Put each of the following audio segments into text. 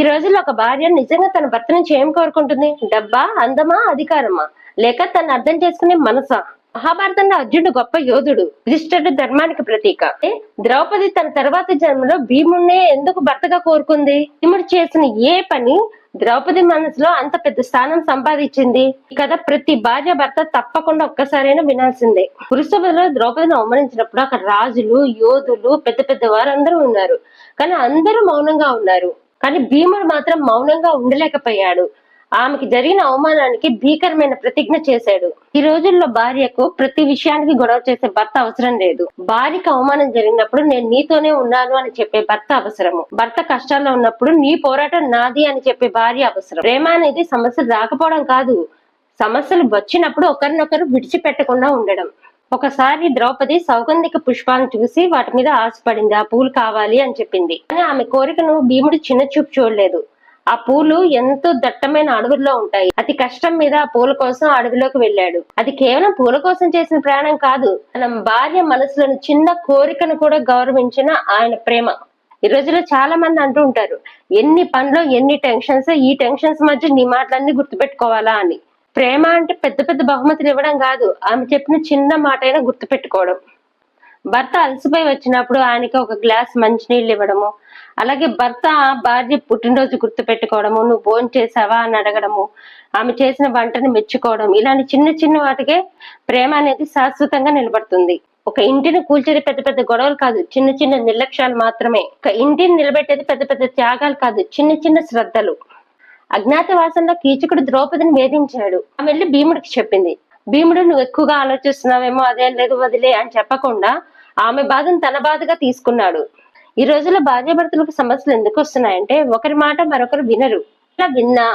ఈ రోజుల్లో ఒక భార్య నిజంగా తన భర్త నుంచి ఏం కోరుకుంటుంది? డబ్బా, అందమా, అధికారమా, లేక తను అర్థం చేసుకునే మనసా? మహాభారతంలో అర్జునుడు గొప్ప యోధుడు, యుధిష్ఠిరుడు ధర్మానికి ప్రతీక. ద్రౌపది తన తర్వాత జన్మలో భీముడినే ఎందుకు భర్తగా కోరుకుంది? భీముడు చేసిన ఏ పని ద్రౌపది మనసులో అంత పెద్ద స్థానం సంపాదించింది? ఈ కథ ప్రతి భార్య భర్త తప్పకుండా ఒక్కసారైనా వినాల్సిందే. పురుషభలో ద్రౌపదిని అవమానించినప్పుడు అక్కడ రాజులు, యోధులు, పెద్ద పెద్ద వారందరూ ఉన్నారు. కానీ అందరూ మౌనంగా ఉన్నారు. కానీ భీముడు మాత్రం మౌనంగా ఉండలేకపోయాడు. ఆమెకి జరిగిన అవమానానికి భీకరమైన ప్రతిజ్ఞ చేశాడు. ఈ రోజుల్లో భార్యకు ప్రతి విషయానికి గొడవ చేసే భర్త అవసరం లేదు. భార్యకు అవమానం జరిగినప్పుడు నేను నీతోనే ఉన్నాను అని చెప్పే భర్త అవసరము. భర్త కష్టాల్లో ఉన్నప్పుడు నీ పోరాటం నాది అని చెప్పే భార్య అవసరం. ప్రేమ అనేది సమస్యలు రాకపోవడం కాదు, సమస్యలు వచ్చినప్పుడు ఒకరినొకరు విడిచిపెట్టకుండా ఉండడం. ఒకసారి ద్రౌపది సౌగంధిక పుష్పాలను చూసి వాటి మీద ఆశపడింది. ఆ పూలు కావాలి అని చెప్పింది. కానీ ఆమె కోరికను భీముడు చిన్న చూపు చూడలేదు. ఆ పూలు ఎంతో దట్టమైన అడవుల్లో ఉంటాయి. అతి కష్టం మీద ఆ పూల కోసం అడవిలోకి వెళ్ళాడు. అది కేవలం పూల కోసం చేసిన ప్రయాణం కాదు, తన భార్య మనసులోని చిన్న కోరికను కూడా గౌరవించిన ఆయన ప్రేమ. ఈ రోజులో చాలా మంది అంటూ ఉంటారు, ఎన్ని పనులు ఎన్ని టెన్షన్స్, ఈ టెన్షన్స్ మధ్య నీ మాటలన్నీ గుర్తుపెట్టుకోవాలా అని. ప్రేమ అంటే పెద్ద పెద్ద బహుమతులు ఇవ్వడం కాదు, ఆమె చెప్పిన చిన్న మాట అయినా గుర్తుపెట్టుకోవడం. భర్త అలసిపోయి వచ్చినప్పుడు ఆయనకి ఒక గ్లాస్ మంచినీళ్ళు ఇవ్వడము, అలాగే భర్త భార్య పుట్టినరోజు గుర్తు పెట్టుకోవడము, నువ్వు భోజనం చేసావా అని అడగడము, ఆమె చేసిన వంటని మెచ్చుకోవడం, ఇలాంటి చిన్న చిన్న వాటికే ప్రేమ అనేది శాశ్వతంగా నిలబడుతుంది. ఒక ఇంటిని కూల్చేది పెద్ద పెద్ద గొడవలు కాదు, చిన్న చిన్న నిర్లక్ష్యాలు మాత్రమే. ఒక ఇంటిని నిలబెట్టేది పెద్ద పెద్ద త్యాగాలు కాదు, చిన్న చిన్న శ్రద్ధలు. అజ్ఞాతవాసంలో కీచకుడు ద్రౌపదిని వేధించాడు. ఆమె వెళ్ళి భీముడికి చెప్పింది. భీముడు నువ్వు ఎక్కువగా ఆలోచిస్తున్నావేమో, అదేం లేదు వదిలే అని చెప్పకుండా ఆమె బాధను తన బాధగా తీసుకున్నాడు. ఈ రోజుల్లో భార్యాభర్తలకు సమస్యలు ఎందుకు వస్తున్నాయంటే ఒకరి మాట మరొకరు వినరు. ఇలా విన్నా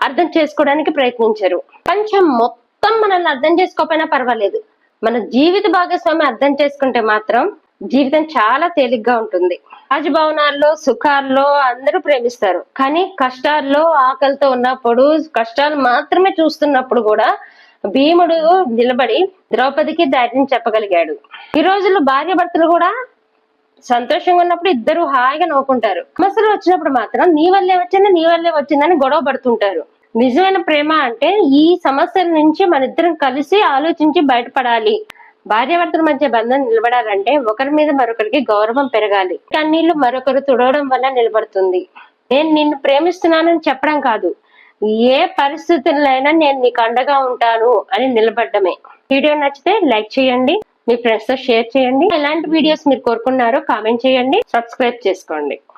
అర్థం చేసుకోవడానికి ప్రయత్నించరు. కొంచెం మొత్తం మనల్ని అర్థం చేసుకోకపోయినా పర్వాలేదు, మన జీవిత భాగస్వామి అర్థం చేసుకుంటే మాత్రం జీవితం చాలా తేలిగ్గా ఉంటుంది. రాజభవనాల్లో సుఖాల్లో అందరూ ప్రేమిస్తారు, కానీ కష్టాల్లో ఆకలితో ఉన్నప్పుడు, కష్టాలు మాత్రమే చూస్తున్నప్పుడు కూడా భీముడు నిలబడి ద్రౌపదికి ధైర్యం చెప్పగలిగాడు. ఈ రోజుల్లో భార్యాభర్తలు కూడా సంతోషంగా ఉన్నప్పుడు ఇద్దరు హాయిగా నవ్వుకుంటారు. సమస్యలు వచ్చినప్పుడు మాత్రం నీ వల్లే వచ్చిందని గొడవ పడుతుంటారు. నిజమైన ప్రేమ అంటే ఈ సమస్యల నుంచి మన ఇద్దరం కలిసి ఆలోచించి బయటపడాలి. భార్యాభర్తల మధ్య బంధం నిలబడాలంటే ఒకరి మీద మరొకరికి గౌరవం పెరగాలి. కన్నీళ్లు మరొకరు తుడవడం వల్ల నిలబడుతుంది. నేను నిన్ను ప్రేమిస్తున్నానని చెప్పడం కాదు, ఏ పరిస్థితుల్లో నేను నీకు అండగా ఉంటాను అని నిలబడ్డమే. వీడియో నచ్చితే లైక్ చేయండి, మీ ఫ్రెండ్స్ తో షేర్ చేయండి. ఎలాంటి వీడియోస్ మీరు కోరుకున్నారో కామెంట్ చేయండి, సబ్స్క్రైబ్ చేసుకోండి.